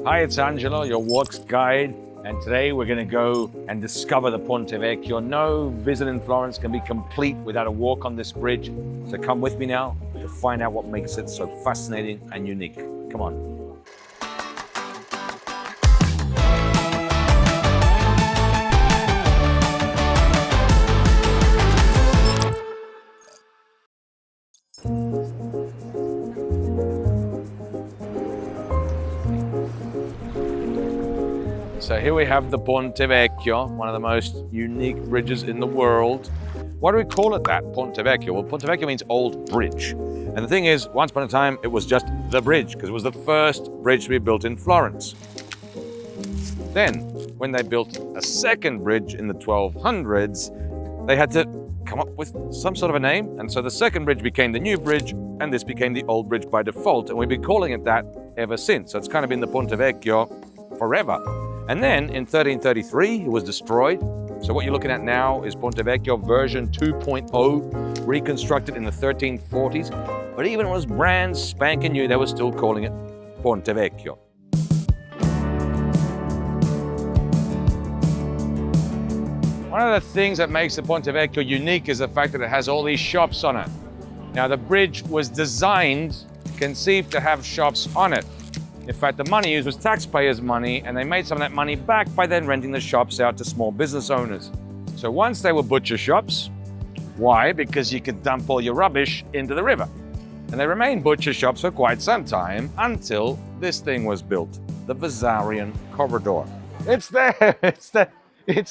Hi, it's Angelo, your walks guide, and today we're going to go and discover the Ponte Vecchio. No visit in Florence can be complete without a walk on this bridge, so come with me now to find out what makes it so fascinating and unique. Come on. So here we have the Ponte Vecchio, one of the most unique bridges in the world. Why do we call it that, Ponte Vecchio? Well, Ponte Vecchio means old bridge. And the thing is, once upon a time, it was just the bridge, because it was the first bridge to be built in Florence. Then, when they built a second bridge in the 1200s, they had to come up with some sort of a name. And so the second bridge became the new bridge, and this became the old bridge by default. And we've been calling it that ever since. So it's kind of been the Ponte Vecchio forever. And then in 1333, it was destroyed. So what you're looking at now is Ponte Vecchio version 2.0, reconstructed in the 1340s. But even when it was brand spanking new, they were still calling it Ponte Vecchio. One of the things that makes the Ponte Vecchio unique is the fact that it has all these shops on it. Now, the bridge was designed, conceived to have shops on it. In fact, the money used was taxpayers' money, and they made some of that money back by then renting the shops out to small business owners. So once they were butcher shops, why? Because you could dump all your rubbish into the river. And they remained butcher shops for quite some time until this thing was built, the Vasari Corridor. It's there, it's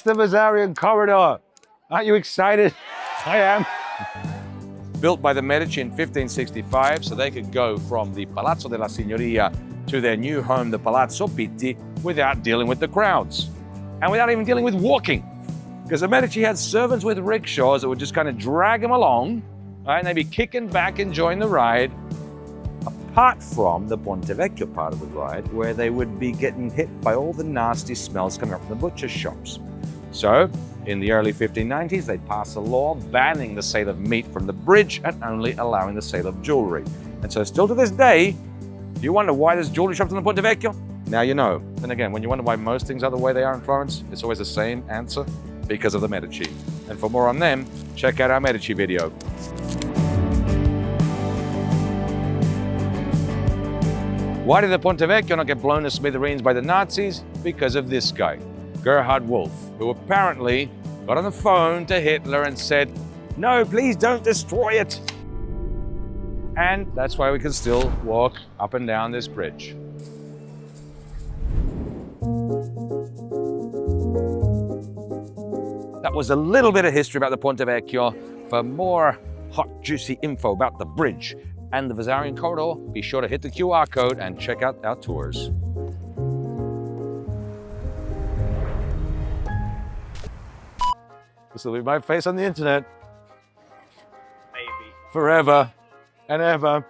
the Vasari Corridor. Aren't you excited? I am. Built by the Medici in 1565, so they could go from the Palazzo della Signoria to their new home, the Palazzo Pitti, without dealing with the crowds. And without even dealing with walking. Because the Medici had servants with rickshaws that would just kind of drag them along, right? And they'd be kicking back, enjoying the ride, apart from the Ponte Vecchio part of the ride, where they would be getting hit by all the nasty smells coming up from the butcher shops. So, in the early 1590s, they passed a law banning the sale of meat from the bridge and only allowing the sale of jewellery. And so still to this day, do you wonder why there's jewelry shops in the Ponte Vecchio? Now you know. Then again, when you wonder why most things are the way they are in Florence, it's always the same answer, because of the Medici. And for more on them, check out our Medici video. Why did the Ponte Vecchio not get blown to smithereens by the Nazis? Because of this guy, Gerhard Wolff, who apparently got on the phone to Hitler and said, "No, please don't destroy it." And that's why we can still walk up and down this bridge. That was a little bit of history about the Ponte Vecchio. For more hot, juicy info about the bridge and the Vasari Corridor, be sure to hit the QR code and check out our tours. This will be my face on the internet. Maybe. Forever and ever.